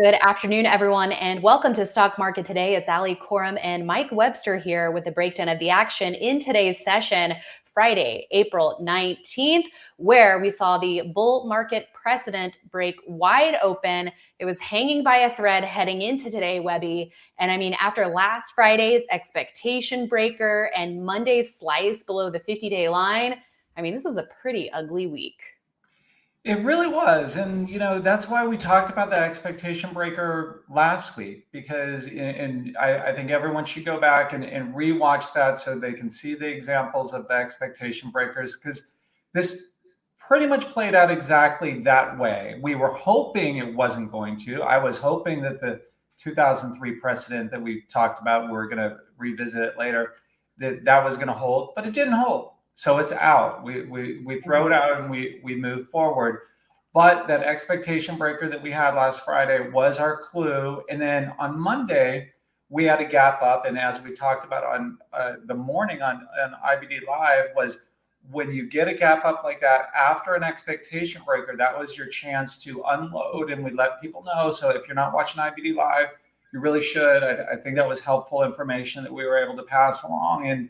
Good afternoon, everyone, and welcome to Stock Market Today. It's Coram and Mike Webster here with a breakdown of the action in today's session, Friday, April 19th, where we saw the bull market precedent break wide open. It was hanging by a thread heading into today, Webby. And I mean, after last Friday's expectation breaker and Monday's slice below the 50-day line, I mean, this was a pretty ugly week. It really was. And, that's why we talked about the expectation breaker last week, because I think everyone should go back and rewatch that so they can see the examples of the expectation breakers, because this pretty much played out exactly that way. We were hoping it wasn't going to. I was hoping that the 2003 precedent that we talked about, we're going to revisit it later, that was going to hold, but it didn't hold. So it's out. We throw it out and we move forward. But that expectation breaker that we had last Friday was our clue. And then on Monday, we had a gap up. And as we talked about on the morning on IBD Live, was when you get a gap up like that after an expectation breaker, that was your chance to unload. And we let people know. So if you're not watching IBD Live, you really should. I think that was helpful information that we were able to pass along. And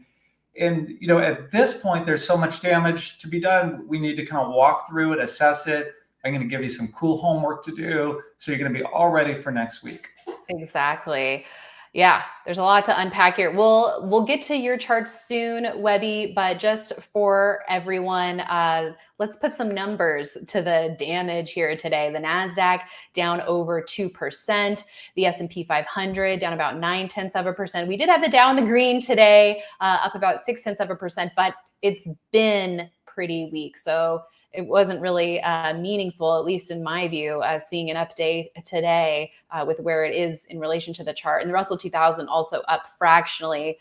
at this point, there's so much damage to be done. We need to kind of walk through it, assess it. I'm going to give you some cool homework to do, so you're going to be all ready for next week. Exactly. Yeah, there's a lot to unpack here. We'll get to your charts soon, Webby, but just for everyone, let's put some numbers to the damage here today. The NASDAQ down over 2%, the S&P 500 down about 0.9%. We did have the Dow in the green today, up about 0.6%, but it's been pretty weak. So it wasn't really meaningful, at least in my view, seeing an update today with where it is in relation to the chart. And the Russell 2000 also up fractionally.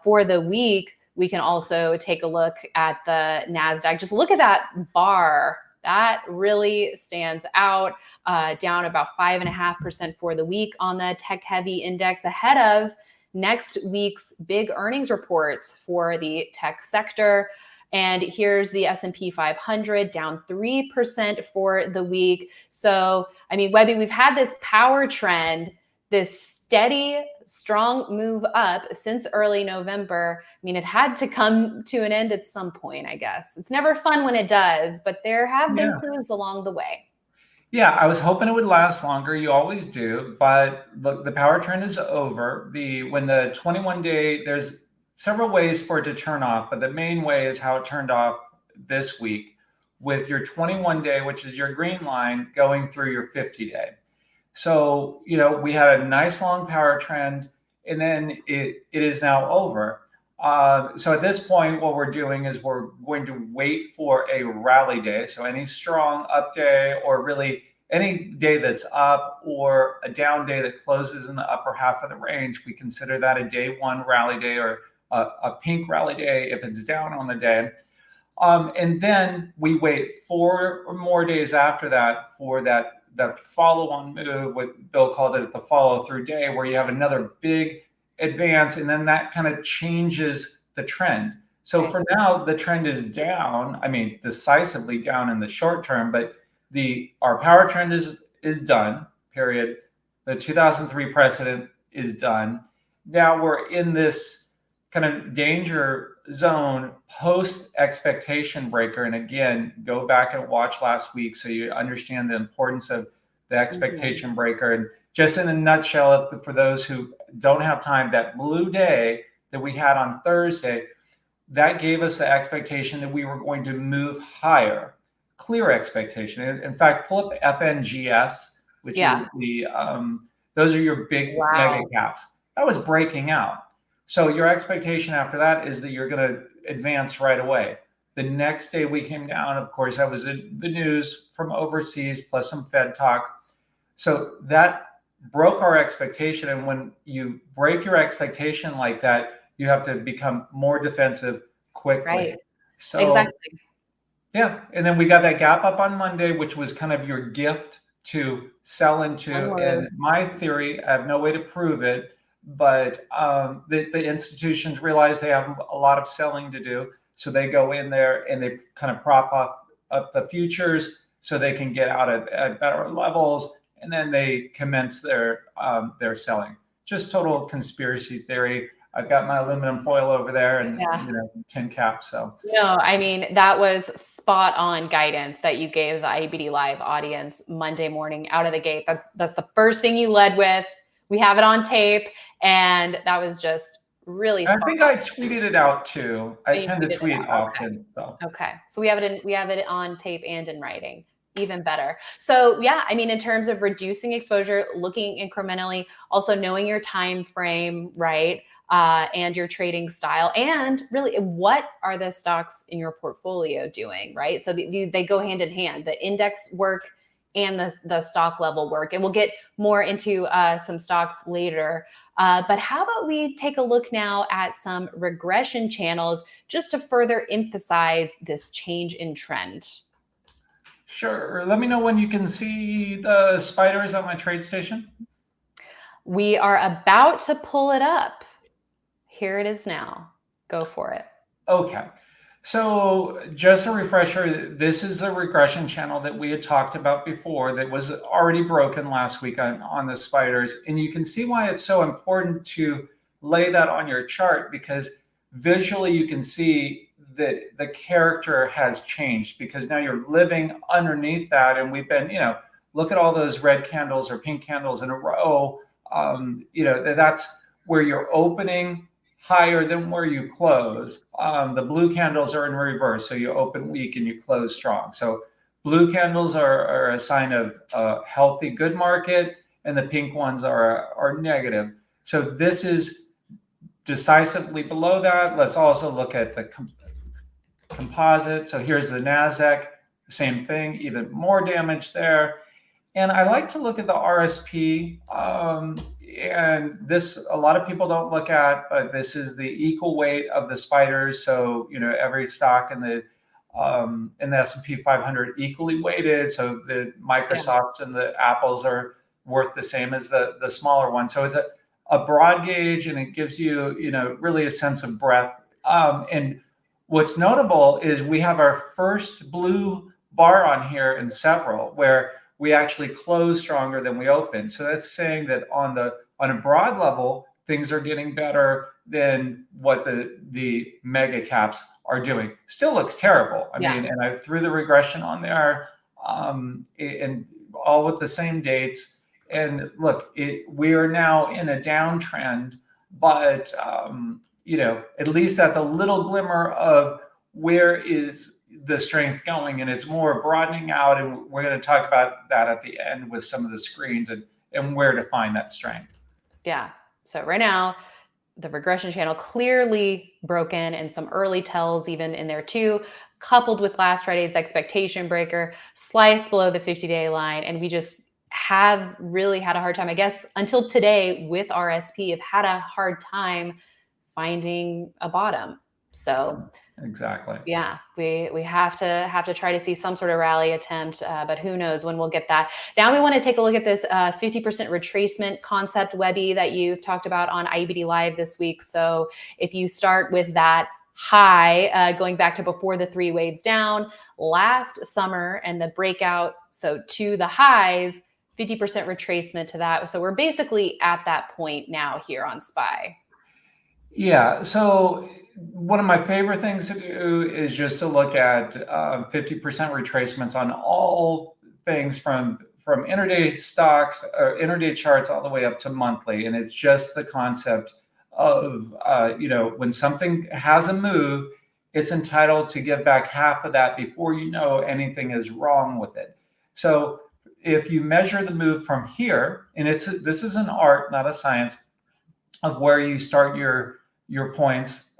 For the week, we can also take a look at the NASDAQ. Just look at that bar. That really stands out, down about 5.5% for the week on the tech-heavy index, ahead of next week's big earnings reports for the tech sector. And here's the S&P 500 down 3% for the week. So, I mean, Webby, we've had this power trend, this steady, strong move up since early November. I mean, it had to come to an end at some point, I guess. It's never fun when it does, but there have been clues along the way. Yeah, I was hoping it would last longer. You always do. But look, the power trend is over. When the 21-day, there's several ways for it to turn off, but the main way is how it turned off this week, with your 21-day, which is your green line, going through your 50-day. So, we had a nice long power trend, and then it is now over. So at this point, what we're doing is we're going to wait for a rally day. So any strong up day, or really any day that's up, or a down day that closes in the upper half of the range, we consider that a day one rally day, or a pink rally day if it's down on the day. And then we wait 4 or more days after that for that follow-on move. What Bill called it the follow-through day, where you have another big advance, and then that kind of changes the trend. So for now, the trend is down. I mean, decisively down in the short term, but our power trend is done, period. The 2003 precedent is done. Now we're in this kind of danger zone post expectation breaker. And again, go back and watch last week so you understand the importance of the expectation breaker. And just in a nutshell, for those who don't have time, that blue day that we had on Thursday, that gave us the expectation that we were going to move higher, clear expectation. In fact, pull up FNGS, which is those are your big mega caps. That was breaking out. So your expectation after that is that you're going to advance right away. The next day we came down, of course, that was the news from overseas plus some Fed talk. So that broke our expectation. And when you break your expectation like that, you have to become more defensive quickly. Right. So, exactly. Yeah. And then we got that gap up on Monday, which was kind of your gift to sell into. And my theory, I have no way to prove it, but the institutions realize they have a lot of selling to do. So they go in there and they kind of prop up the futures so they can get out at better levels and then they commence their selling. Just total conspiracy theory. I've got my aluminum foil over there and tin cap. So no, I mean, that was spot on guidance that you gave the IBD Live audience Monday morning out of the gate. That's the first thing you led with. We have it on tape, and that was just really I think I tweeted it out too. I tend to tweet often. Okay. So we have it on tape and in writing. Even better. So yeah, I mean, in terms of reducing exposure, looking incrementally, also knowing your time frame, right? And your trading style, and really what are the stocks in your portfolio doing, right? So they go hand in hand, the index work and the stock level work. And we'll get more into some stocks later. But how about we take a look now at some regression channels just to further emphasize this change in trend. Sure. Let me know when you can see the spiders on my trade station. We are about to pull it up. Here it is now. Go for it. Okay. So just a refresher, this is the regression channel that we had talked about before that was already broken last week on the spiders. And you can see why it's so important to lay that on your chart, because visually you can see that the character has changed, because now you're living underneath that. And we've been, look at all those red candles or pink candles in a row. That's where you're opening higher than where you close. The blue candles are in reverse. So you open weak and you close strong. So blue candles are a sign of a healthy, good market, and the pink ones are negative. So this is decisively below that. Let's also look at the composite. So here's the NASDAQ, same thing, even more damage there. And I like to look at the RSP. And this, a lot of people don't look at, but this is the equal weight of the spiders. So, every stock in the S&P 500 equally weighted. So the Microsofts and the Apples are worth the same as the smaller one. So it's a broad gauge, and it gives you, really a sense of breadth. And what's notable is we have our first blue bar on here in several, where we actually close stronger than we open. So that's saying that on a broad level, things are getting better than what the mega caps are doing. Still looks terrible. I mean, and I threw the regression on there, and all with the same dates. And look, we are now in a downtrend, but at least that's a little glimmer of where is the strength going, and it's more broadening out. And we're going to talk about that at the end with some of the screens and where to find that strength. Yeah. So right now, the regression channel clearly broken, and some early tells even in there too, coupled with last Friday's expectation breaker, sliced below the 50-day line. And we just have really had a hard time, I guess, until today with RSP, have had a hard time finding a bottom. So exactly. Yeah, we have to try to see some sort of rally attempt, but who knows when we'll get that. Now we want to take a look at this 50% retracement concept, Webby, that you've talked about on IBD Live this week. So if you start with that high, going back to before the 3 waves down last summer and the breakout, so to the highs, 50% retracement to that. So we're basically at that point now here on SPY. Yeah. So one of my favorite things to do is just to look at 50% retracements on all things from intraday stocks or intraday charts all the way up to monthly. And it's just the concept of, when something has a move, it's entitled to give back half of that before anything is wrong with it. So if you measure the move from here, and this is an art, not a science, of where you start your points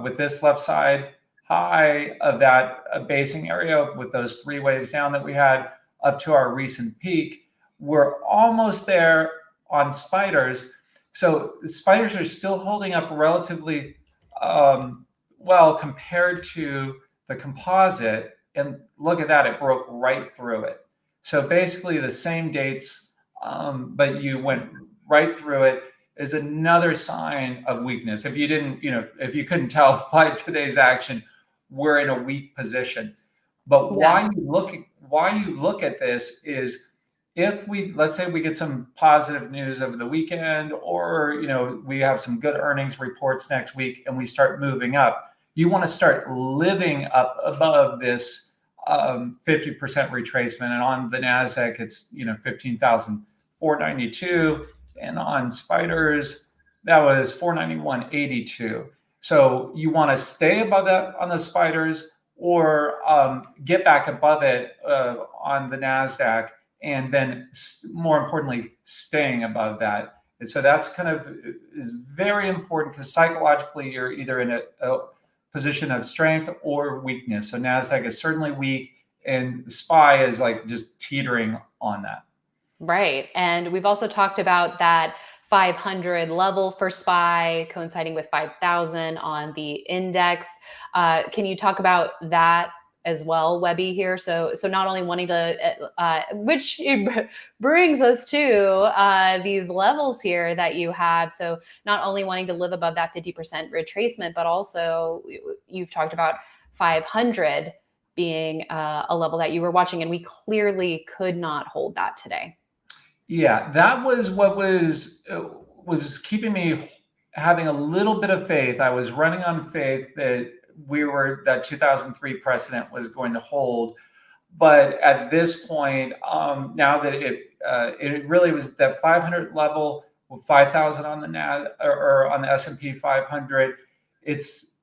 with this left side high of that basing area with those 3 waves down that we had up to our recent peak. We're almost there on spiders. So the spiders are still holding up relatively well compared to the composite. And look at that, it broke right through it. So basically the same dates, but you went right through it, is another sign of weakness. If you didn't, if you couldn't tell by today's action, we're in a weak position. But why you look at this is if let's say we get some positive news over the weekend, or we have some good earnings reports next week and we start moving up, you want to start living up above this 50% retracement. And on the NASDAQ, it's 15,492, and on spiders that was 491.82. So you want to stay above that on the spiders, or get back above it on the NASDAQ, and then more importantly, staying above that. And so that's kind of is very important, because psychologically you're either in a position of strength or weakness. So NASDAQ is certainly weak, and SPY is like just teetering on that. Right. And we've also talked about that 500 level for SPY coinciding with 5,000 on the index. Can you talk about that as well, Webby, here? So not only wanting to, which brings us to these levels here that you have. So not only wanting to live above that 50% retracement, but also you've talked about 500 being a level that you were watching, and we clearly could not hold that today. Yeah, that was what was keeping me having a little bit of faith. I was running on faith that that 2003 precedent was going to hold. But at this point, now that it really was that 500 level with 5,000 on the or on the S&P 500, it's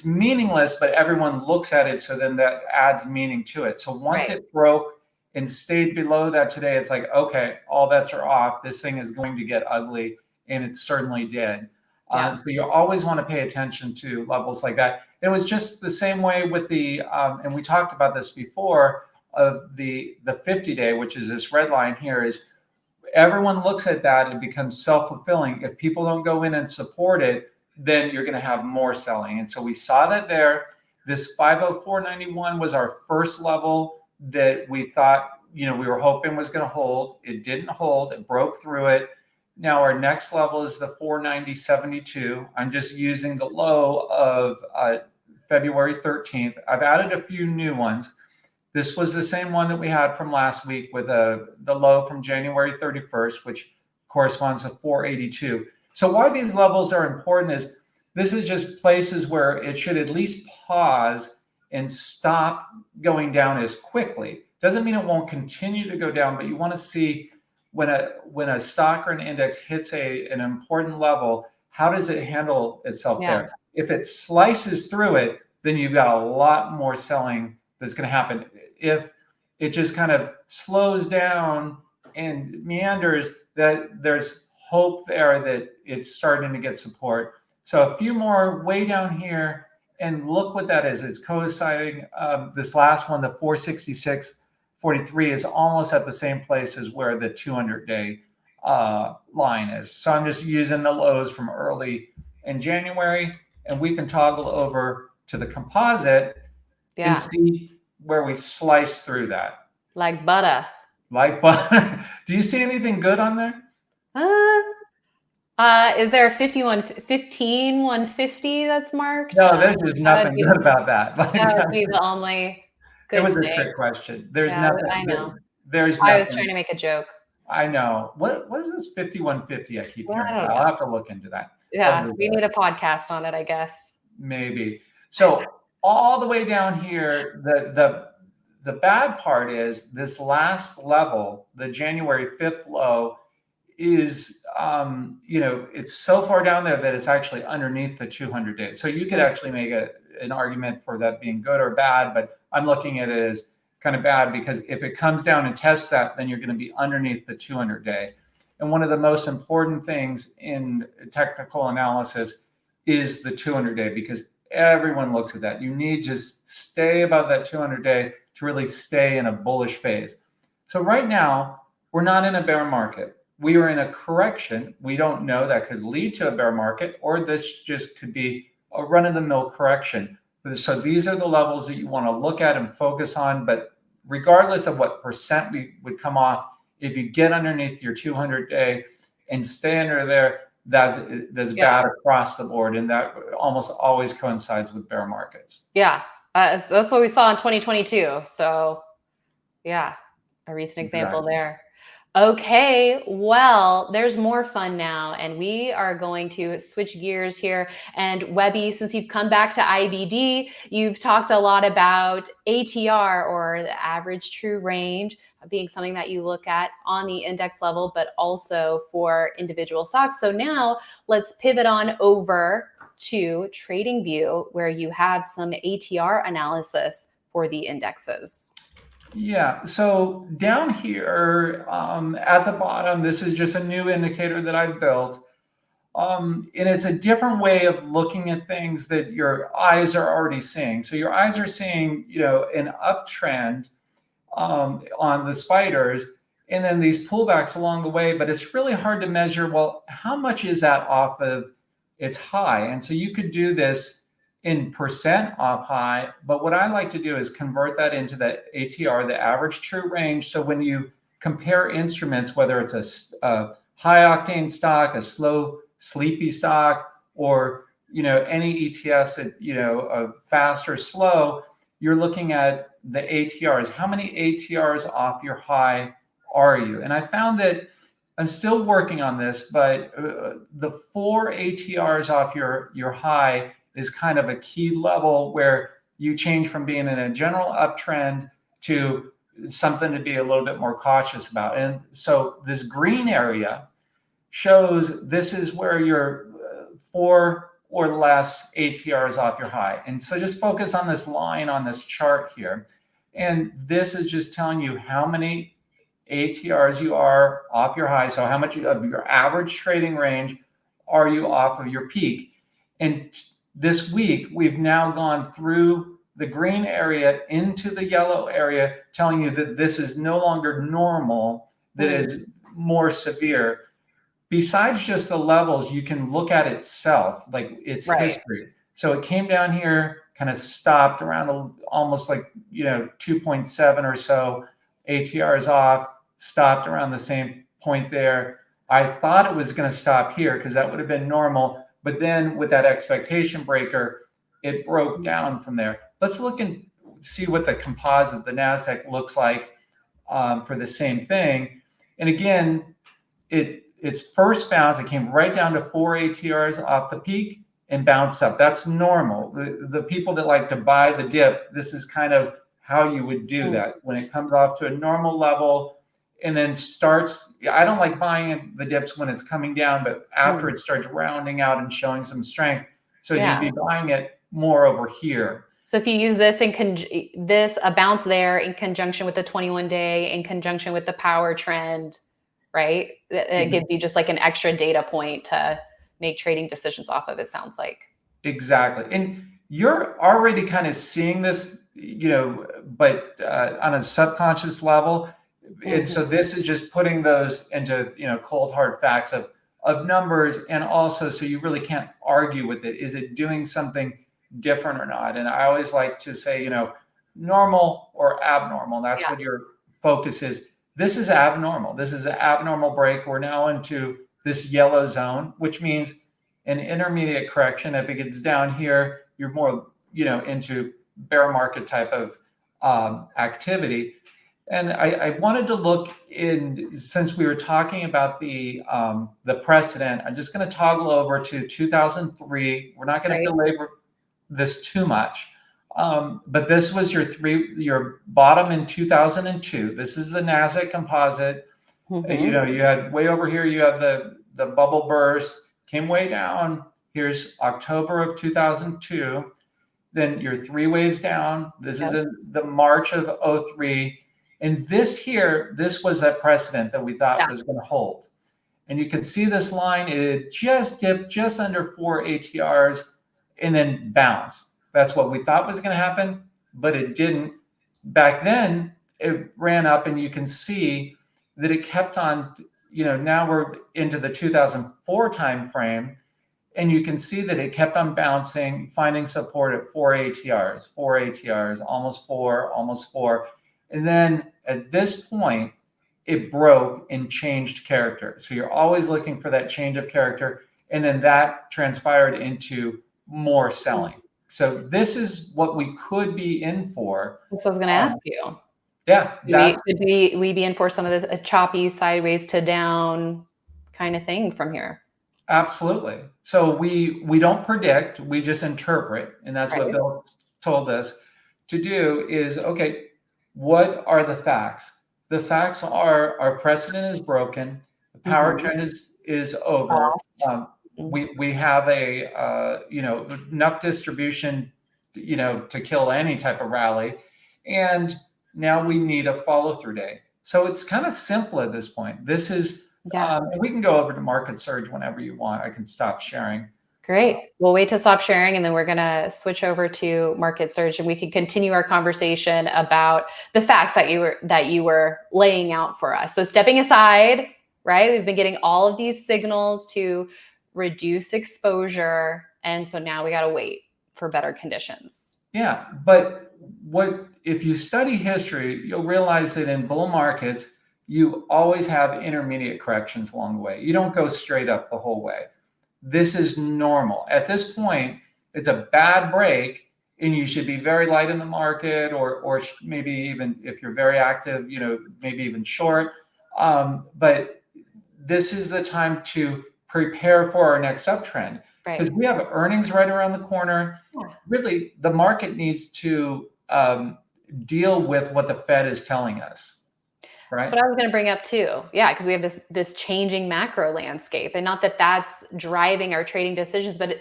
meaningless, but everyone looks at it, so then that adds meaning to it. So once it broke and stayed below that today, it's like, okay, all bets are off. This thing is going to get ugly, and it certainly did. So you always want to pay attention to levels like that. It was just the same way with the, and we talked about this before, of the 50-day, which is this red line here, is everyone looks at that and it becomes self-fulfilling. If people don't go in and support it, then you're going to have more selling. And so we saw that there. This 504.91 was our first level that we thought, we were hoping was going to hold. It didn't hold. It broke through it. Now our next level is the 490.72. I'm just using the low of February 13th. I've added a few new ones. This was the same one that we had from last week with the low from January 31st, which corresponds to 482. So why these levels are important is this is just places where it should at least pause and stop going down as quickly. Doesn't mean it won't continue to go down, but you want to see when a stock or an index hits an important level, how does it handle itself there? If it slices through it, then you've got a lot more selling that's going to happen. If it just kind of slows down and meanders, that there's hope there that it's starting to get support. So a few more way down here, and look what that is. It's coinciding. This last one, the 466.43, is almost at the same place as where the 200-day line is. So I'm just using the lows from early in January, and we can toggle over to the composite and see where we slice through that. Like butter. Like butter. Do you see anything good on there? Is there a 15,150 that's marked? No, there's just nothing good about that. That would be the only good It was thing. A trick question. There's nothing. I know. There's nothing. I was trying to make a joke. I know. What is this 5150 I keep hearing about? I'll have to look into that. Yeah, we need a podcast on it, I guess. Maybe. So all the way down here, the bad part is this last level, the January 5th low, is it's so far down there that it's actually underneath the 200 days. So you could actually make an argument for that being good or bad, but I'm looking at it as kind of bad, because if it comes down and tests that, then you're going to be underneath the 200 day. And one of the most important things in technical analysis is the 200 day, because everyone looks at that. You need to stay above that 200 day to really stay in a bullish phase. So right now, we're not in a bear market. We are in a correction. We don't know, that could lead to a bear market, or this just could be a run-of-the-mill correction. So these are the levels that you want to look at and focus on. But regardless of what percent we would come off, if you get underneath your 200-day and stay under there, that's bad across the board. And that almost always coincides with bear markets. Yeah, that's what we saw in 2022. So, yeah. A recent example Exactly. there. Okay, well, there's more fun now, and we are going to switch gears here. And Webby, since you've come back to IBD, you've talked a lot about ATR, or the average true range, being something that you look at on the index level, but also for individual stocks. So now let's pivot on over to TradingView, where you have some ATR analysis for the indexes. Yeah, so down here at the bottom, this is just a new indicator that I've built. And it's a different way of looking at things that your eyes are already seeing. So your eyes are seeing, an uptrend on the spiders, and then these pullbacks along the way. But it's really hard to measure, well, how much is that off of its high? And so you could do this in percent off high. But what I like to do is convert that into the ATR, the average true range. So when you compare instruments, whether it's a high octane stock, a slow, sleepy stock, or any ETFs that fast or slow, you're looking at the ATRs. How many ATRs off your high are you? And I found that I'm still working on this, but the 4 ATRs off your high is kind of a key level where you change from being in a general uptrend to something to be a little bit more cautious about. And so this green area shows this is where your 4 or less ATRs off your high. And so just focus on this line on this chart here. And this is just telling you how many ATRs you are off your high. So how much of your average trading range are you off of your peak? And this week, we've now gone through the green area into the yellow area, telling you that this is no longer normal, that is more severe. Besides just the levels, you can look at itself, like its history. So it came down here, kind of stopped around almost like 2.7 or so ATRs off, stopped around the same point there. I thought it was going to stop here because that would have been normal. But then with that expectation breaker, it broke down from there. Let's look and see what the composite, the NASDAQ, looks like for the same thing. And again, its first bounce, it came right down to 4 ATRs off the peak and bounced up. That's normal. The people that like to buy the dip, this is kind of how you would do that. When it comes off to a normal level and then starts, I don't like buying the dips when it's coming down, but after it starts rounding out and showing some strength. So you'd be buying it more over here. So if you use this a bounce there in conjunction with the 21-day, in conjunction with the power trend, right? It gives you just like an extra data point to make trading decisions off of, it sounds like. Exactly. And you're already kind of seeing this, but on a subconscious level. And so this is just putting those into, cold hard facts of numbers. And also, so you really can't argue with it. Is it doing something different or not? And I always like to say, normal or abnormal. That's what your focus is. This is abnormal. This is an abnormal break. We're now into this yellow zone, which means an intermediate correction. If it gets down here, you're more, into bear market type of activity. And I wanted to look in, since we were talking about the precedent, I'm just going to toggle over to 2003. We're not going to belabor this too much. But this was your bottom in 2002. This is the NASDAQ composite. You had way over here, you had the bubble burst, came way down. Here's October of 2002. Then you're 3 waves down. This is in the March of 03. And this was that precedent that we thought was going to hold. And you can see this line, it just dipped just under 4 ATRs and then bounced. That's what we thought was going to happen, but it didn't. Back then, it ran up, and you can see that it kept on, now we're into the 2004 timeframe, and you can see that it kept on bouncing, finding support at 4 ATRs, almost 4. And then at this point, it broke and changed character. So you're always looking for that change of character. And then that transpired into more selling. So this is what we could be in for. That's what I was going to ask you. Yeah, Should we be in for some of this a choppy sideways to down kind of thing from here? absolutely. So we don't predict, we just interpret, and that's what Right. Bill told us to do is, okay, what are the facts? The facts are our precedent is broken, the power Mm-hmm. trend is over. Um, Mm-hmm. we have a enough distribution, to kill any type of rally, and now we need a follow through day. So it's kind of simple at this point. This is Yeah. and we can go over to market surge whenever you want. I can stop sharing. Great. We'll wait to stop sharing and then we're going to switch over to market surge and we can continue our conversation about the facts that you were laying out for us. So stepping aside, right? We've been getting all of these signals to reduce exposure and so now we got to wait for better conditions. Yeah, but what if you study history, you'll realize that in bull markets, you always have intermediate corrections along the way. You don't go straight up the whole way. This is normal. At this point, it's a bad break, and you should be very light in the market, or maybe even if you're very active, maybe even short. But this is the time to prepare for our next uptrend Right. because we have earnings right around the corner. Yeah. Really, the market needs to deal with what the Fed is telling us. Right. That's what I was going to bring up too. Yeah, because we have this changing macro landscape, and not that that's driving our trading decisions, but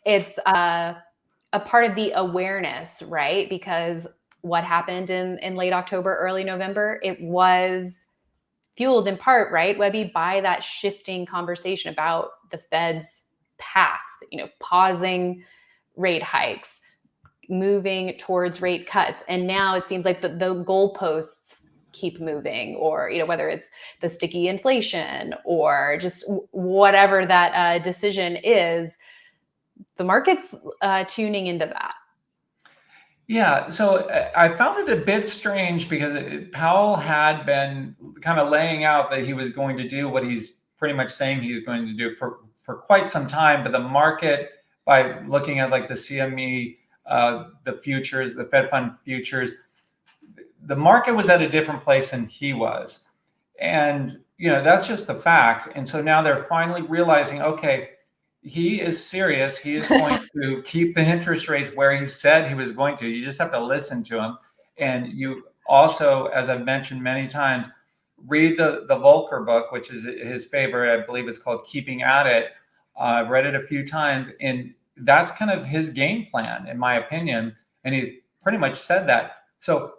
it's a part of the awareness, right? Because what happened in late October, early November, it was fueled in part, right, Webby, by that shifting conversation about the Fed's path, pausing rate hikes, moving towards rate cuts. And now it seems like the goalposts keep moving, or whether it's the sticky inflation or just whatever that decision is, the market's tuning into that. Yeah, so I found it a bit strange because Powell had been kind of laying out that he was going to do what he's pretty much saying he's going to do for quite some time, but the market, by looking at like the CME, the futures, the Fed fund futures, the market was at a different place than he was. And, that's just the facts. And so now they're finally realizing, okay, he is serious. He is going to keep the interest rates where he said he was going to. You just have to listen to him. And you also, as I've mentioned many times, read the Volcker book, which is his favorite. I believe it's called Keeping at It. I've read it a few times. And that's kind of his game plan, in my opinion. And he's pretty much said that. So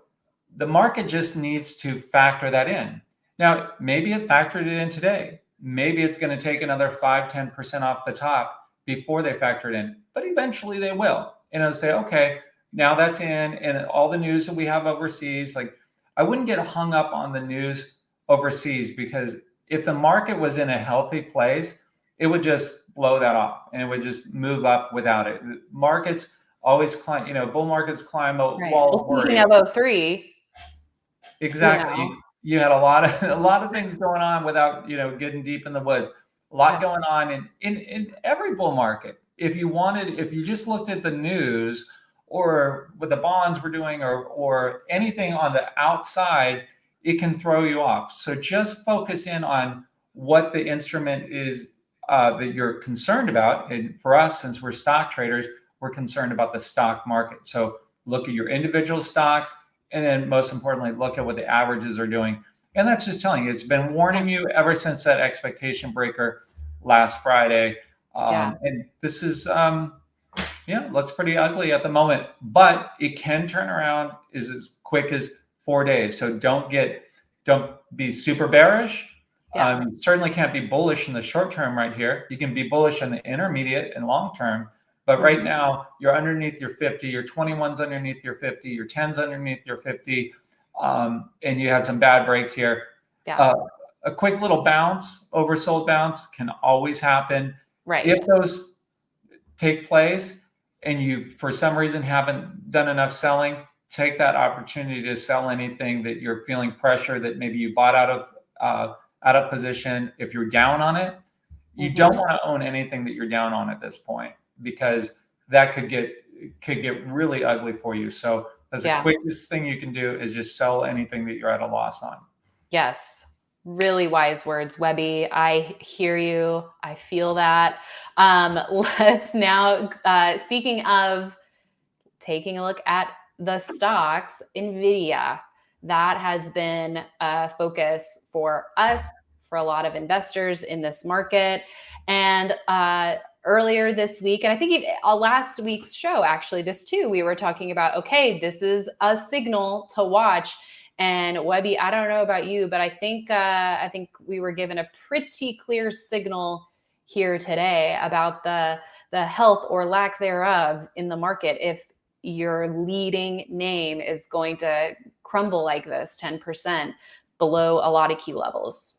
the market just needs to factor that in. Now, maybe it factored it in today. Maybe it's going to take another 5-10% off the top before they factor it in, but eventually they will. And it'll say, okay, now that's in, and all the news that we have overseas, like I wouldn't get hung up on the news overseas, because if the market was in a healthy place, it would just blow that off and it would just move up without it. Markets always climb, bull markets climb a wall of worry. Speaking of 03, exactly. You had a lot of things going on without getting deep in the woods. A lot going on in every bull market. If you just looked at the news or what the bonds were doing or anything on the outside, it can throw you off. So just focus in on what the instrument is that you're concerned about. And for us, since we're stock traders, we're concerned about the stock market. So look at your individual stocks, and then most importantly, look at what the averages are doing. And that's just telling you, it's been warning you ever since that expectation breaker last Friday. And this is, looks pretty ugly at the moment, but it can turn around as quick as 4 days. So don't be super bearish. You certainly can't be bullish in the short term right here. You can be bullish in the intermediate and long term. But right now, you're underneath your 50, your 21's underneath your 50, your 10's underneath your 50, and you had some bad breaks here. A quick little bounce, oversold bounce, can always happen. Right. If those take place and you, for some reason, haven't done enough selling, take that opportunity to sell anything that you're feeling pressure that maybe you bought out of position. If you're down on it, you don't want to own anything that you're down on at this point, because that could get really ugly for you. So That's the quickest thing you can do, is just sell anything that you're at a loss on. Yes. Really wise words, Webby. I hear you. I feel that. Let's now, speaking of taking a look at the stocks, Nvidia, that has been a focus for us, for a lot of investors in this market. And earlier this week, and I think last week's show, actually, this too, we were talking about, okay, this is a signal to watch. And Webby, I don't know about you, but I think we were given a pretty clear signal here today about the health or lack thereof in the market if your leading name is going to crumble like this 10% below a lot of key levels.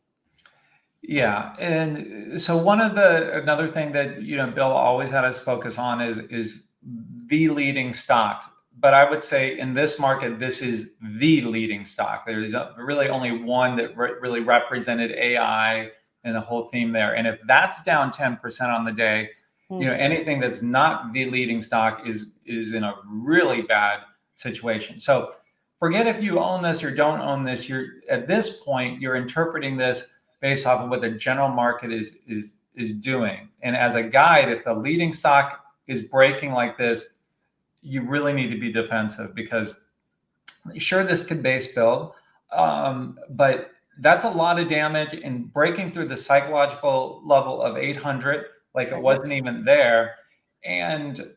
Yeah. And so another thing that, Bill always had us focus on is the leading stocks. But I would say in this market, this is the leading stock. There's really only one that really represented AI and the whole theme there. And if that's down 10% on the day, anything that's not the leading stock is in a really bad situation. So forget if you own this or don't own this. At this point, you're interpreting this based off of what the general market is doing. And as a guide, if the leading stock is breaking like this, you really need to be defensive, because sure, this could base build, but that's a lot of damage. And breaking through the psychological level of 800, like it wasn't even there. And,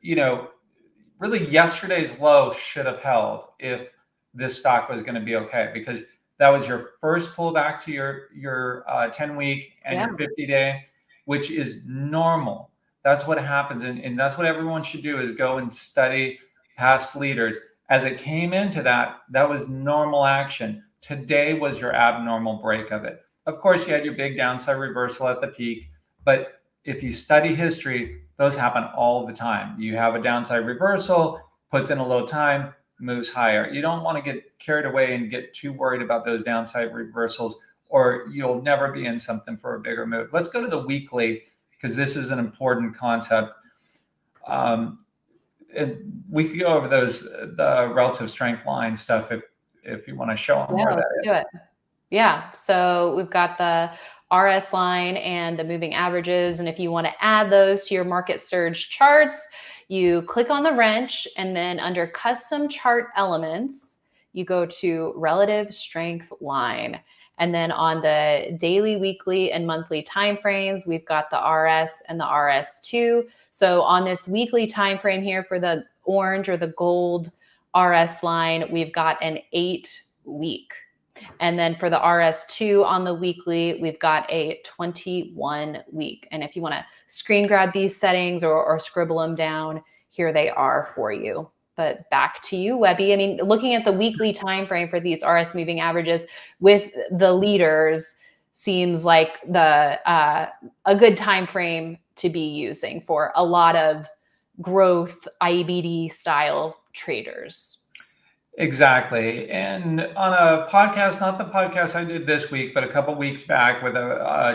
really yesterday's low should have held if this stock was going to be okay, because that was your first pullback to your 10-week and your 50-day, which is normal. That's what happens. And that's what everyone should do, is go and study past leaders. As it came into that was normal action. Today was your abnormal break of it. Of course, you had your big downside reversal at the peak, but if you study history, those happen all the time. You have a downside reversal, puts in a low time, moves higher. You don't want to get carried away and get too worried about those downside reversals, or you'll never be in something for a bigger move. Let's go to the weekly, because this is an important concept. And we could go over the relative strength line stuff if you want to show them where that is. Do it. Yeah. So we've got the RS line and the moving averages. And if you want to add those to your market surge charts, you click on the wrench, and then under custom chart elements, you go to relative strength line. And then on the daily, weekly, and monthly timeframes, we've got the RS and the RS2. So on this weekly time frame here for the orange or the gold RS line, we've got an 8-week. And then for the RS2 on the weekly, we've got a 21-week. And if you want to screen grab these settings or scribble them down, here they are for you. But back to you, Webby. I mean, looking at the weekly time frame for these RS moving averages with the leaders seems like a good time frame to be using for a lot of growth IBD style traders. Exactly. And on a podcast, not the podcast I did this week, but a couple weeks back with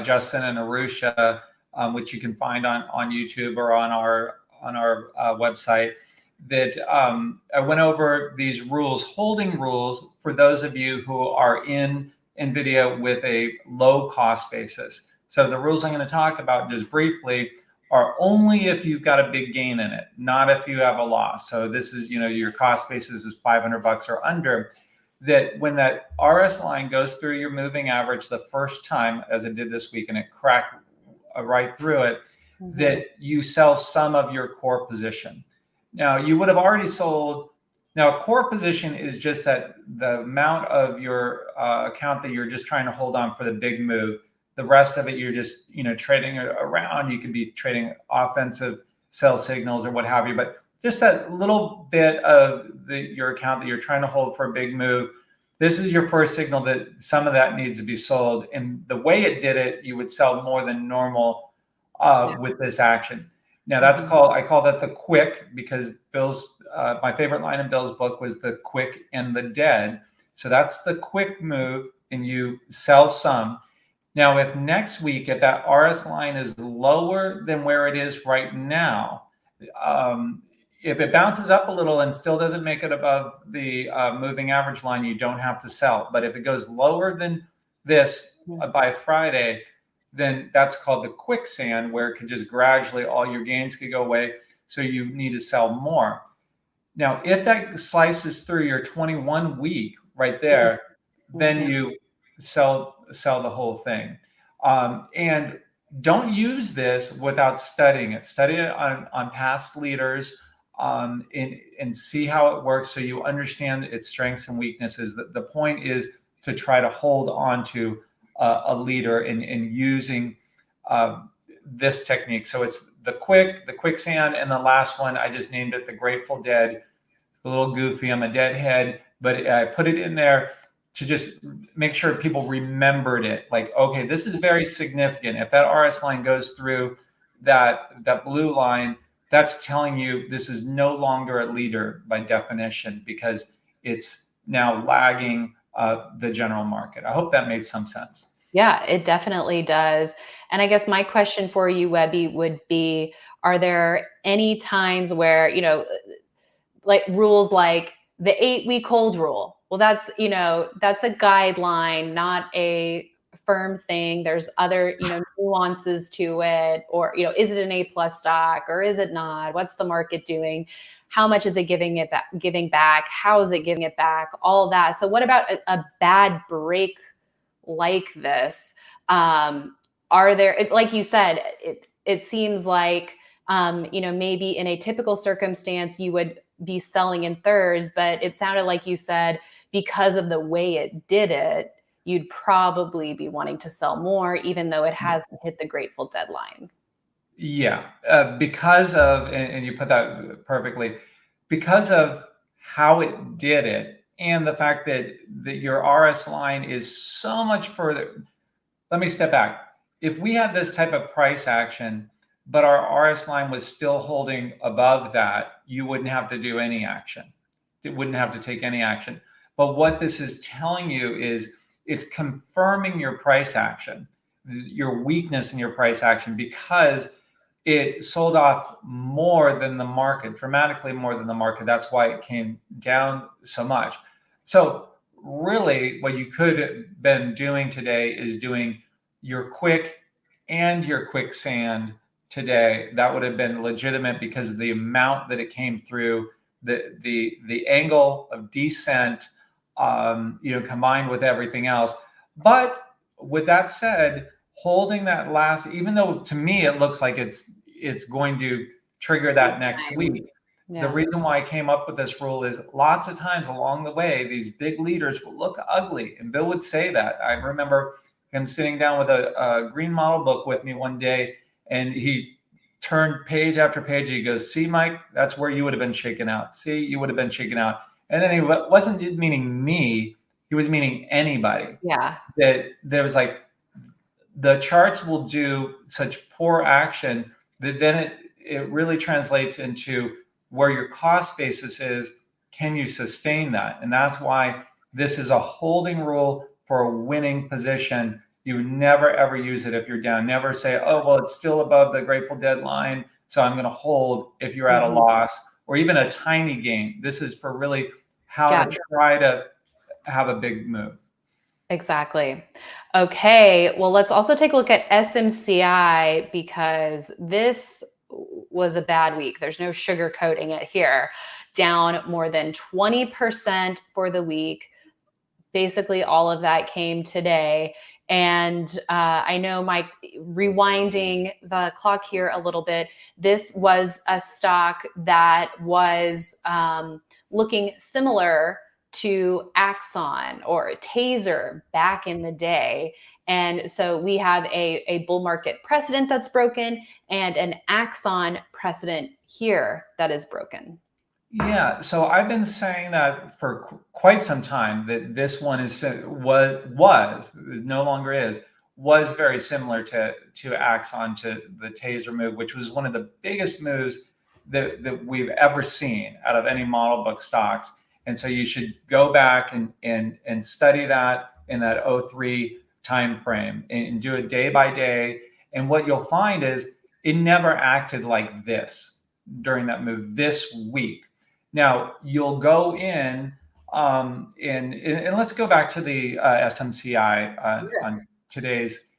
Justin and Arusha, which you can find on YouTube or on our website, that I went over these holding rules for those of you who are in Nvidia with a low cost basis. So the rules I'm going to talk about just briefly are only if you've got a big gain in it, not if you have a loss. So this is, your cost basis is $500 or under. That when that RS line goes through your moving average the first time, as it did this week, and it cracked right through it, that you sell some of your core position. Now, you would have already sold. Now, a core position is just that the amount of your account that you're just trying to hold on for the big move. The rest of it, you're just, trading around. You could be trading offensive sell signals or what have you, but just that little bit of your account that you're trying to hold for a big move. This is your first signal that some of that needs to be sold. And the way it did it, you would sell more than normal with this action. Now I call that the quick, because Bill's, my favorite line in Bill's book was the quick and the dead. So that's the quick move, and you sell some. Now, if next week, if that RS line is lower than where it is right now, if it bounces up a little and still doesn't make it above the moving average line, you don't have to sell. But if it goes lower than this by Friday, then that's called the quicksand, where it could just gradually, all your gains could go away. So you need to sell more. Now, if that slices through your 21 week right there, then you sell the whole thing. And don't use this without studying it. Study it on past leaders, and see how it works, so you understand its strengths and weaknesses. The point is to try to hold on to a leader in using this technique. So it's the quicksand, and the last one, I just named it the Grateful Dead. It's a little goofy. I'm a deadhead, but I put it in there to just make sure people remembered it. Like, okay, this is very significant. If that RS line goes through that blue line, that's telling you this is no longer a leader by definition, because it's now lagging the general market. I hope that made some sense. Yeah, it definitely does. And I guess my question for you, Webby, would be, are there any times where, like rules like the 8-week hold rule? Well, that's a guideline, not a firm thing. There's other, nuances to it, or, is it an A+ stock or is it not? What's the market doing? How much is it giving back? How is it giving it back? All that. So what about a bad break like this? Are there, like you said, it seems like, maybe in a typical circumstance, you would be selling in thirds, but it sounded like you said, because of the way it did it, you'd probably be wanting to sell more, even though it hasn't hit the Grateful deadline. Yeah, because of, and you put that perfectly, because of how it did it, and the fact that your RS line is so much further. Let me step back. If we had this type of price action, but our RS line was still holding above that, you wouldn't have to do any action. It wouldn't have to take any action. But what this is telling you is it's confirming your price action, your weakness in your price action, because it sold off more than the market, dramatically more than the market. That's why it came down so much. So really what you could have been doing today is doing your quick and your quicksand today. That would have been legitimate, because of the amount that it came through, the angle of descent, combined with everything else. But with that said, holding that last, even though to me it looks like it's going to trigger that next week. Yeah. The reason why I came up with this rule is lots of times along the way, these big leaders will look ugly. And Bill would say that. I remember him sitting down with a green model book with me one day, and he turned page after page. He goes, "See, Mike, that's where you would have been shaken out. See, you would have been shaken out." And then he wasn't meaning me. He was meaning anybody. Yeah. That there was like, the charts will do such poor action that then it really translates into where your cost basis is. Can you sustain that? And that's why this is a holding rule for a winning position. You never, ever use it if you're down. Never say, oh, well, it's still above the Grateful deadline, so I'm going to hold if you're at a loss, or even a tiny gain. This is for really how to try to have a big move. Exactly. Okay. Well, let's also take a look at SMCI, because this was a bad week. There's no sugarcoating it here. Down more than 20% for the week. Basically, all of that came today. And I know, Mike, rewinding the clock here a little bit, this was a stock that was looking similar to Axon or Taser back in the day. And so we have a bull market precedent that's broken, and an Axon precedent here that is broken. Yeah, so I've been saying that for quite some time, that this one was no longer is, was very similar to Axon, to the Taser move, which was one of the biggest moves that we've ever seen out of any model book stocks. And so you should go back and study that in that 03 time frame, and do it day by day. And what you'll find is it never acted like this. during that move this week. Now you'll go in and let's go back to the SMCI on today's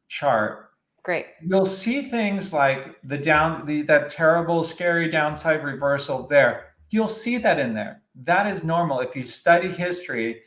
chart. Great. You'll see things like that terrible, scary downside reversal there. You'll see that in there. That is normal. If you study history,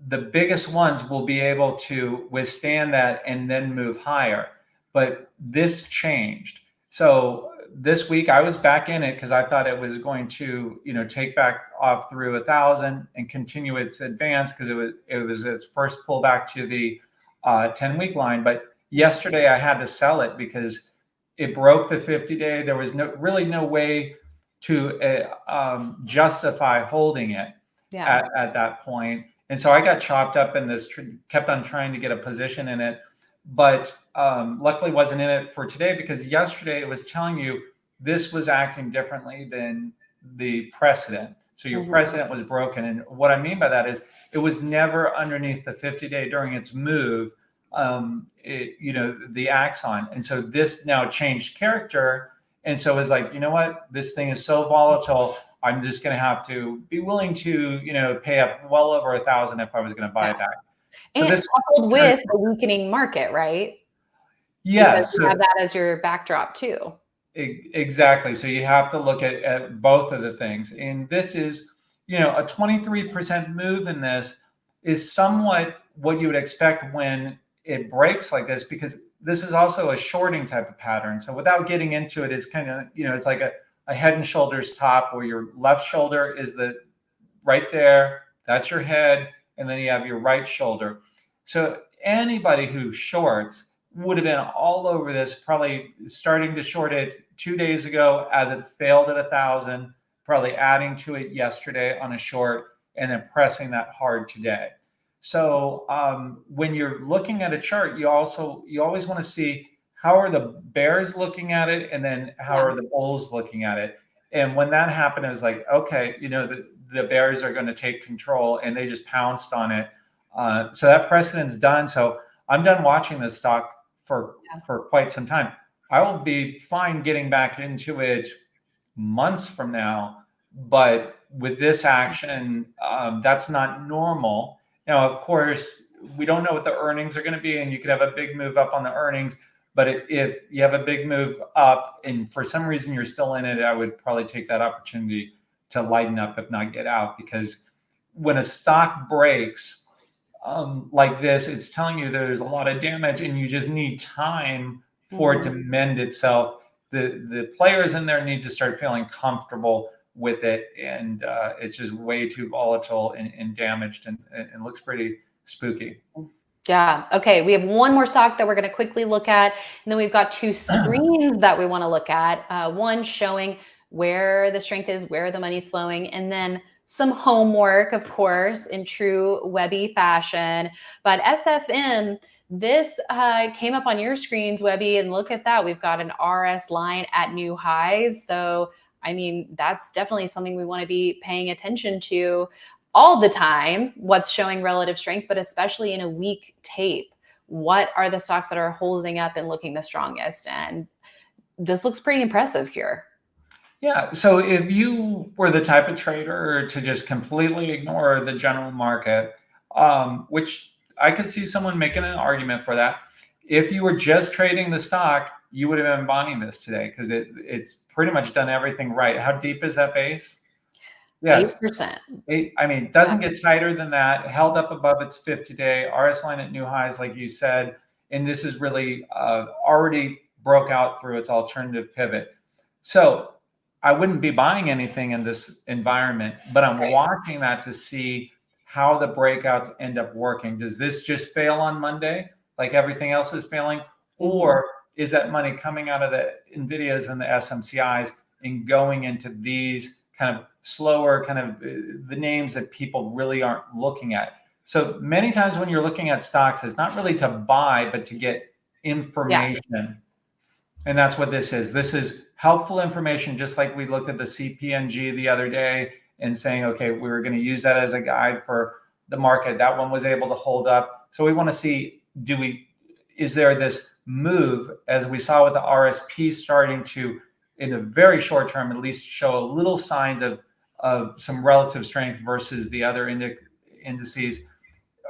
the biggest ones will be able to withstand that and then move higher. But this changed. So this week I was back in it because I thought it was going to, take back off through 1,000 and continue its advance because it was its first pullback to the 10-week line. But yesterday I had to sell it because it broke the 50-day. There was really no way to justify holding it at that point. And so I got chopped up in this, kept on trying to get a position in it, but luckily wasn't in it for today because yesterday it was telling you this was acting differently than the precedent. So your precedent was broken. And what I mean by that is it was never underneath the 50-day during its move, the axon. And so this now changed character. And so it's like, you know what, this thing is so volatile. I'm just going to have to be willing to, pay up well over 1,000 if I was going to buy it back. So and this coupled with the weakening market, right? Yes. Because you have that as your backdrop too. Exactly. So you have to look at both of the things. And this is, a 23% move in this is somewhat what you would expect when it breaks like this, because this is also a shorting type of pattern. So without getting into it, it's kind of, it's like a head and shoulders top where your left shoulder is right there. That's your head. And then you have your right shoulder. So anybody who shorts would have been all over this, probably starting to short it 2 days ago as it failed at 1,000, probably adding to it yesterday on a short and then pressing that hard today. So when you're looking at a chart, you always want to see how are the bears looking at it, and then how are the bulls looking at it. And when that happened, it was like, okay, the bears are going to take control, and they just pounced on it. So that precedent's done. So I'm done watching this stock for quite some time. I will be fine getting back into it months from now, but with this action, that's not normal. Now, of course, we don't know what the earnings are going to be, and you could have a big move up on the earnings. But if you have a big move up and for some reason you're still in it, I would probably take that opportunity to lighten up, if not get out, because when a stock breaks like this, it's telling you there's a lot of damage and you just need time for it to mend itself. The players in there need to start feeling comfortable with it, and it's just way too volatile and damaged, and looks pretty spooky. Yeah. Okay. We have one more stock that we're going to quickly look at. And then we've got two screens that we want to look at. One showing where the strength is, where the money's flowing, and then some homework, of course, in true Webby fashion. But SFM, this came up on your screens, Webby, and look at that. We've got an RS line at new highs. So, I mean, that's definitely something we want to be paying attention to all the time, what's showing relative strength, but especially in a weak tape. What are the stocks that are holding up and looking the strongest? And this looks pretty impressive here. Yeah. So if you were the type of trader to just completely ignore the general market, which I could see someone making an argument for that. If you were just trading the stock, you would have been buying this today because it's pretty much done everything right. How deep is that base? Yes. 8%. It doesn't get tighter than that. Held up above its 50-day RS line at new highs, like you said. And this is really already broke out through its alternative pivot. So I wouldn't be buying anything in this environment, but I'm watching that to see how the breakouts end up working. Does this just fail on Monday, like everything else is failing? Or is that money coming out of the Nvidias and the SMCIs and going into these kind of slower, kind of the names that people really aren't looking at? So many times when you're looking at stocks, it's not really to buy, but to get information. Yeah. And that's what this is. This is helpful information, just like we looked at the CPNG the other day and saying, okay, we were going to use that as a guide for the market. That one was able to hold up. So we want to see, is there this move, as we saw with the RSP starting to, in the very short term, at least show a little signs of some relative strength versus the other indices?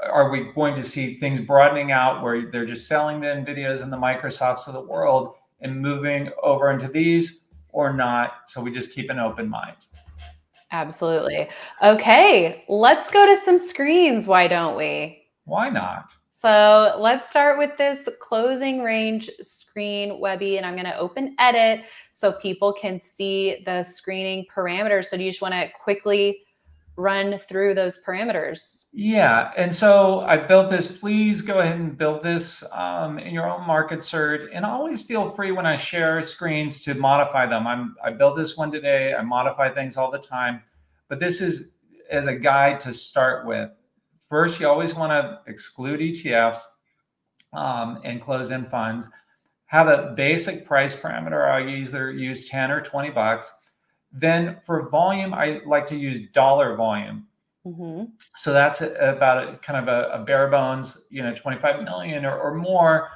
Are we going to see things broadening out where they're just selling the Nvidias and the Microsofts of the world and moving over into these, or not? So we just keep an open mind. Absolutely. Okay, let's go to some screens. Why don't we? Why not? So let's start with this closing range screen, Webby, and I'm going to open edit so people can see the screening parameters. So do you just want to quickly run through those parameters? Yeah, and so I built this. Please go ahead and build this in your own market cert, and always feel free when I share screens to modify them. I built this one today. I modify things all the time, but this is as a guide to start with. First, you always want to exclude ETFs and close-end funds. Have a basic price parameter. I either use 10 or 20 bucks. Then for volume, I like to use dollar volume. Mm-hmm. So that's about kind of a bare bones, 25 million or more.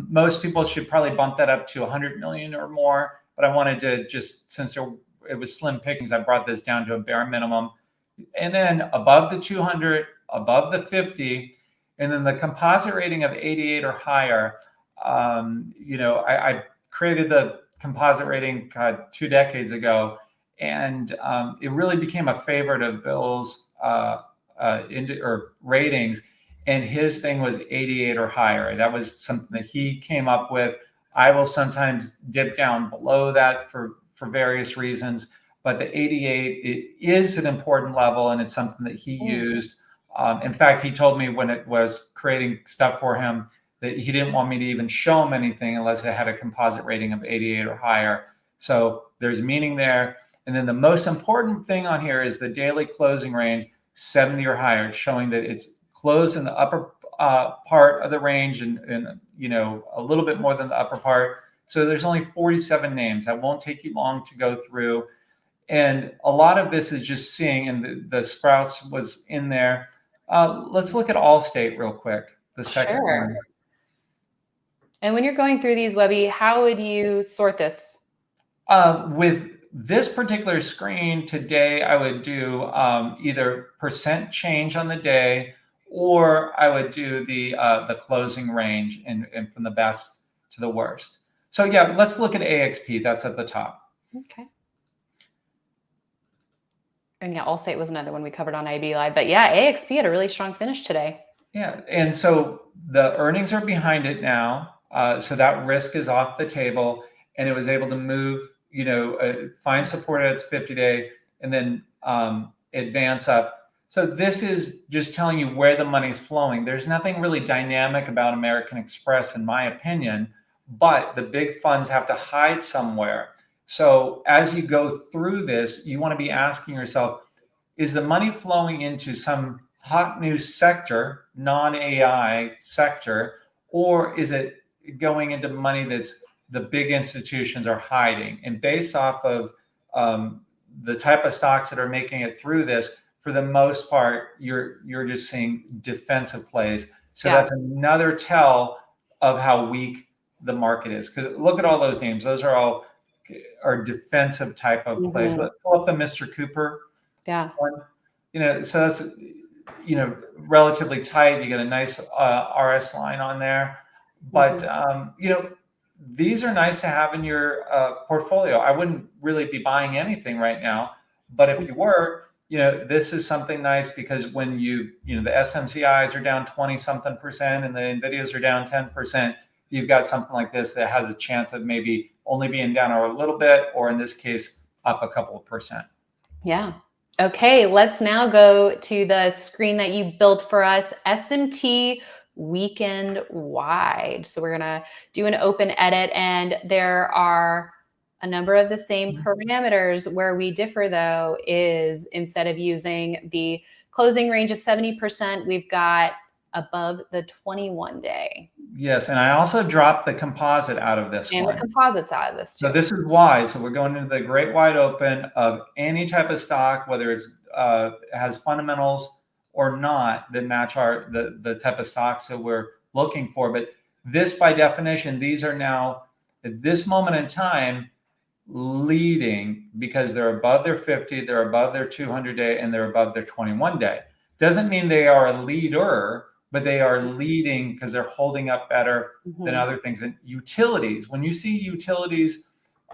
Most people should probably bump that up to 100 million or more. But I wanted to just, since it was slim pickings, I brought this down to a bare minimum. And then above the 200, above the 50, and then the composite rating of 88 or higher. I created the composite rating 2 decades ago, and it really became a favorite of Bill's ratings. And his thing was 88 or higher. That was something that he came up with. I will sometimes dip down below that for various reasons, but the 88 it is an important level, and it's something that he used. In fact, he told me when it was creating stuff for him that he didn't want me to even show him anything unless it had a composite rating of 88 or higher. So there's meaning there. And then the most important thing on here is the daily closing range, 70 or higher, showing that it's closed in the upper part of the range and a little bit more than the upper part. So there's only 47 names. That won't take you long to go through. And a lot of this is just seeing, and the Sprouts was in there. Let's look at Allstate real quick, the second one. And when you're going through these, Webby, how would you sort this? With this particular screen today, I would do either percent change on the day, or I would do the closing range and from the best to the worst. So yeah, let's look at AXP. That's at the top. Okay. And yeah, Allstate was another one we covered on IB Live. But yeah, AXP had a really strong finish today. Yeah, and so the earnings are behind it now. So that risk is off the table, and it was able to move, find support at its 50-day and then advance up. So this is just telling you where the money's flowing. There's nothing really dynamic about American Express, in my opinion, but the big funds have to hide somewhere. So as you go through this, you want to be asking yourself, is the money flowing into some hot new sector, non-AI sector, or is it going into money that's the big institutions are hiding? And based off of the type of stocks that are making it through this, for the most part, you're just seeing defensive plays. So that's another tell of how weak the market is. Because look at all those names; those are all defensive type of plays. Let's pull up the Mr. Cooper one. So that's relatively tight. You get a nice RS line on there. But these are nice to have in your portfolio. I wouldn't really be buying anything right now, but if you were, this is something nice, because when the SMCIs are down 20-something% and the Nvidias are down 10%, you've got something like this that has a chance of maybe only being down a little bit, or in this case, up a couple of percent. Yeah. Okay, let's now go to the screen that you built for us, SMT weekend wide. So we're going to do an open edit, and there are a number of the same parameters. Where we differ, though, is instead of using the closing range of 70%, we've got above the 21-day. Yes, and I also dropped the composite out of this one. And the composites out of this too. So this is why. So we're going into the great wide open of any type of stock, whether it's has fundamentals or not, that match the type of stocks that we're looking for. But This, by definition, these are now, at this moment in time, leading because they're above their 50, they're above their 200-day, and they're above their 21-day. Doesn't mean they are a leader, but they are leading because they're holding up better than other things. And utilities, when you see utilities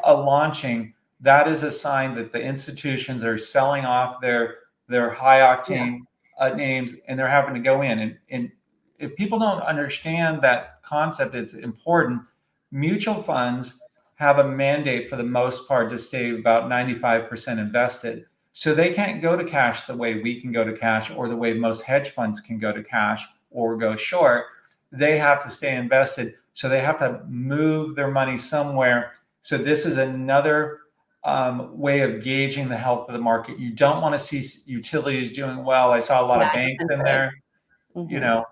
launching, that is a sign that the institutions are selling off their high octane names, and they're having to go in. And if people don't understand that concept, it's important. Mutual funds have a mandate for the most part to stay about 95% invested. So they can't go to cash the way we can go to cash, or the way most hedge funds can go to cash or go short. They have to stay invested. So they have to move their money somewhere. So this is another way of gauging the health of the market. You don't want to see utilities doing well. I saw a lot of banks in there, you know.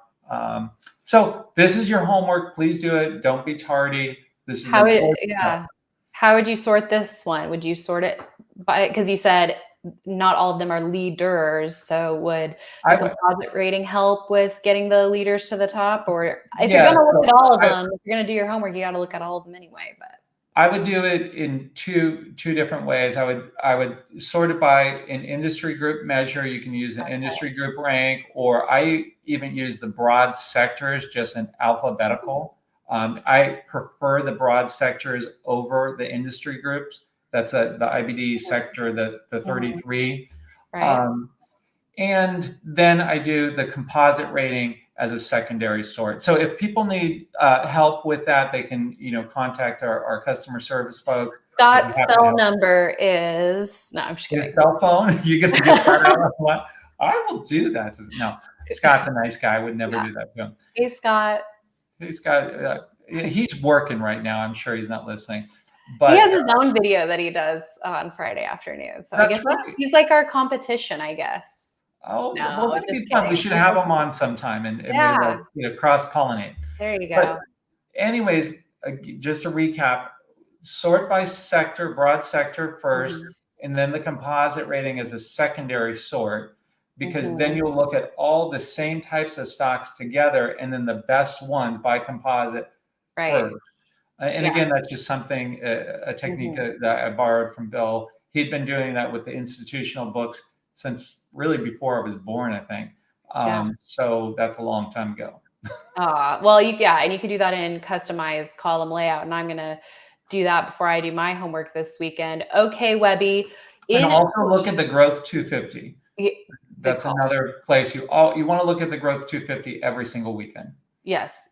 So this is your homework. Please do it. Don't be tardy. This is important. How would you sort this one? Would you sort it by, because you said not all of them are leaders. So would the composite rating help with getting the leaders to the top? Or if you're going to look at all of them, if you're going to do your homework, you got to look at all of them anyway. But I would do it in two different ways. I would sort it by an industry group measure. You can use the industry group rank, or I even use the broad sectors, just in alphabetical. I prefer the broad sectors over the industry groups. That's the IBD sector, the 33. And then I do the composite rating as a secondary sort. So if people need help with that, they can, contact our customer service folks. Scott's cell number is, no, I'm just kidding. His cell phone? You're going to get that out of what? I will do that. No, Scott's a nice guy. I would never do that to him. Hey, Scott. Hey, Scott. He's working right now. I'm sure he's not listening. But he has his own video that he does on Friday afternoon. So I guess he's like our competition, I guess. Oh, no, well, that'd be fun. We should have him on sometime and cross-pollinate. There you go. But anyways, just to recap, sort by sector, broad sector first, and then the composite rating as a secondary sort, because then you'll look at all the same types of stocks together, and then the best ones by composite first. And again, that's just something, a technique that I borrowed from Bill. He'd been doing that with the institutional books since really before I was born, I think. So that's a long time ago. Well, and you could do that in customized column layout. And I'm going to do that before I do my homework this weekend. Okay, Webby. And also look at the Growth 250. That's another place you want to look at the Growth 250 every single weekend. Yes.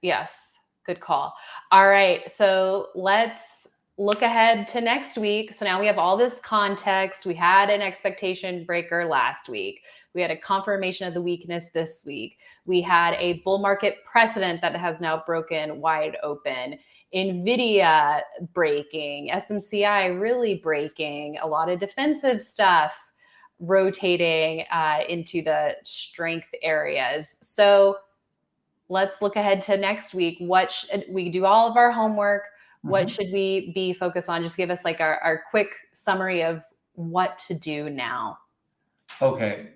Good call. All right. So let's look ahead to next week. So now we have all this context. We had an expectation breaker last week. We had a confirmation of the weakness this week. We had a bull market precedent that has now broken wide open. Nvidia breaking, SMCI really breaking, a lot of defensive stuff rotating into the strength areas. So let's look ahead to next week. We do all of our homework. What should we be focused on? Just give us like our quick summary of what to do now. Okay.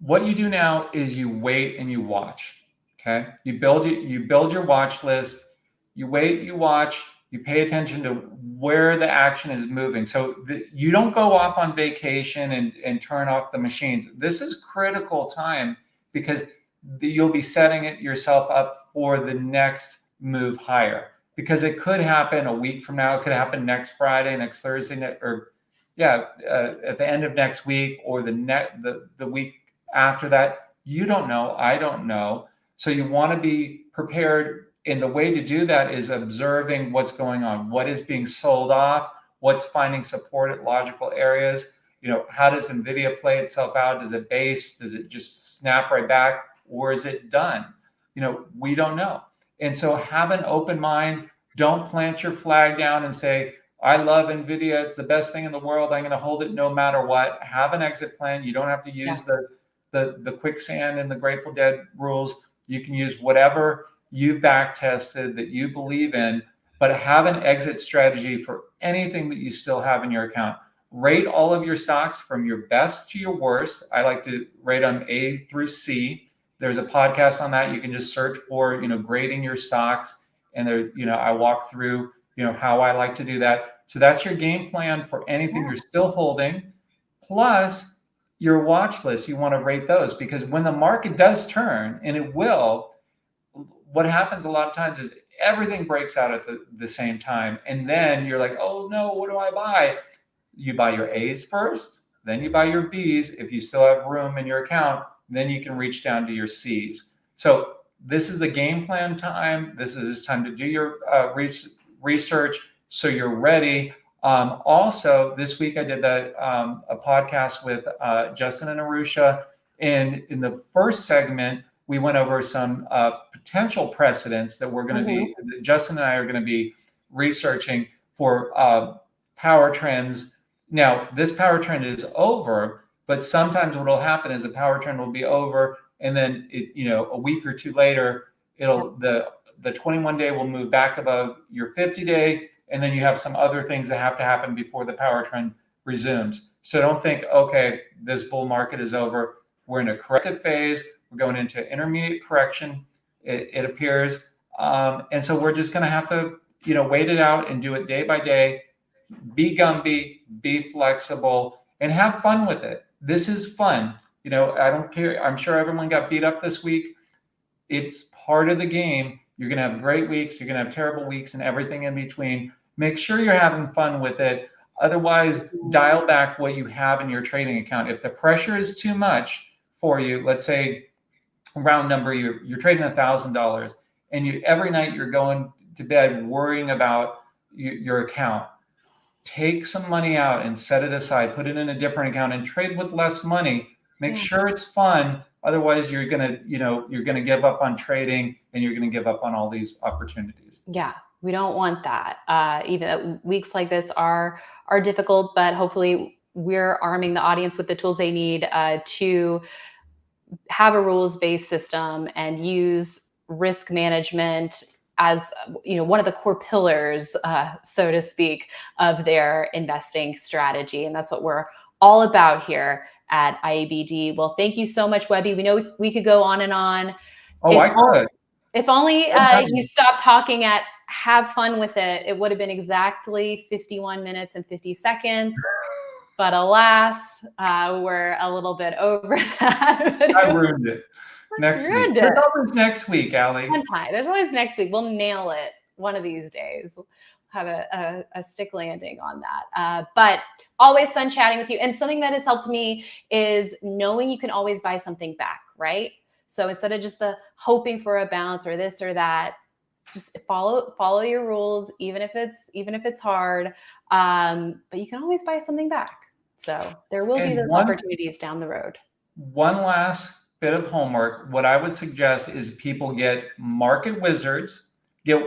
What you do now is you wait and you watch. Okay. You build your watch list. You wait, you watch, you pay attention to where the action is moving. So you don't go off on vacation and turn off the machines. This is critical time because you'll be setting yourself up for the next move higher, because it could happen a week from now. It could happen next Friday, next Thursday, at the end of next week, or the week after that. You don't know. I don't know. So you want to be prepared. And the way to do that is observing what's going on, what is being sold off, what's finding support at logical areas. How does Nvidia play itself out? Does it base? Does it just snap right back? Or is it done? We don't know. And so have an open mind. Don't plant your flag down and say, I love Nvidia. It's the best thing in the world. I'm going to hold it no matter what. Have an exit plan. You don't have to use the quicksand and the Grateful Dead rules. You can use whatever you've back tested that you believe in, but have an exit strategy for anything that you still have in your account. Rate all of your stocks from your best to your worst. I like to rate them A through C. There's a podcast on that. You can just search for, grading your stocks, and there, I walk through, how I like to do that. So that's your game plan for anything you're still holding. Plus your watch list, you want to rate those, because when the market does turn, and it will, what happens a lot of times is everything breaks out at the same time. And then you're like, oh no, what do I buy? You buy your A's first, then you buy your B's. If you still have room in your account, then you can reach down to your C's. So this is the game plan time. This is time to do your research so you're ready. Also, this week I did a podcast with Justin and Arusha. And in the first segment, we went over some potential precedents that we're going to be, Justin and I are going to be researching for power trends. Now, this power trend is over, but sometimes what will happen is the power trend will be over, and then a week or two later, the 21-day will move back above your 50-day, and then you have some other things that have to happen before the power trend resumes. So don't think, okay, this bull market is over. We're in a corrective phase. We're going into intermediate correction, it appears. And so we're just going to have to, wait it out and do it day by day. Be Gumby, be flexible, and have fun with it. This is fun. I don't care. I'm sure everyone got beat up this week. It's part of the game. You're going to have great weeks. You're going to have terrible weeks and everything in between. Make sure you're having fun with it. Otherwise, dial back what you have in your trading account. If the pressure is too much for you, let's say round number, you're trading $1,000, and every night you're going to bed worrying about your account. Take some money out and set it aside. Put it in a different account and trade with less money. Make sure it's fun. Otherwise, you're gonna give up on trading, and you're gonna give up on all these opportunities. Yeah, we don't want that. Even weeks like this are difficult, but hopefully we're arming the audience with the tools they need to have a rules-based system and use risk management as one of the core pillars, so to speak, of their investing strategy. And that's what we're all about here at IABD. Well, thank you so much, Webby. We know we could go on and on. Oh, I could. If only you stopped talking at have fun with it, it would have been exactly 51 minutes and 50 seconds. But alas, we're a little bit over that. I ruined it. Next week. There's always next week, Allie. There's always next week. We'll nail it one of these days. We'll have a stick landing on that. But always fun chatting with you. And something that has helped me is knowing you can always buy something back, right? So instead of just the hoping for a bounce or this or that, just follow your rules, even if it's hard. But you can always buy something back. So there will be those opportunities down the road. One last bit of homework. What I would suggest is people get Market Wizards, get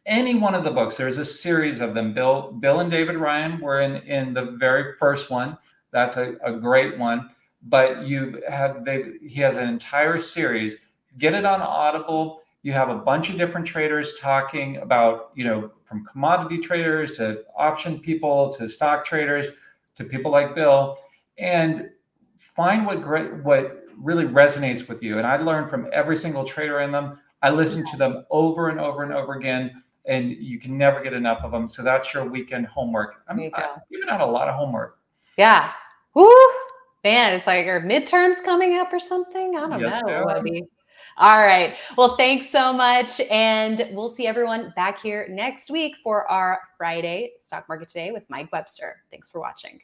any one of the books. There's a series of them. Bill and David Ryan were in the very first one. That's a great one. But he has an entire series. Get it on Audible. You have a bunch of different traders talking about, from commodity traders to option people to stock traders to people like Bill, and find what really resonates with you. And I learned from every single trader in them. I listen to them over and over and over again, and you can never get enough of them. So that's your weekend homework. I'm giving out a lot of homework. Yeah. Woo! Man, it's like our midterms coming up or something. I don't know, Webby. All right. Well, thanks so much. And we'll see everyone back here next week for our Friday Stock Market Today with Mike Webster. Thanks for watching.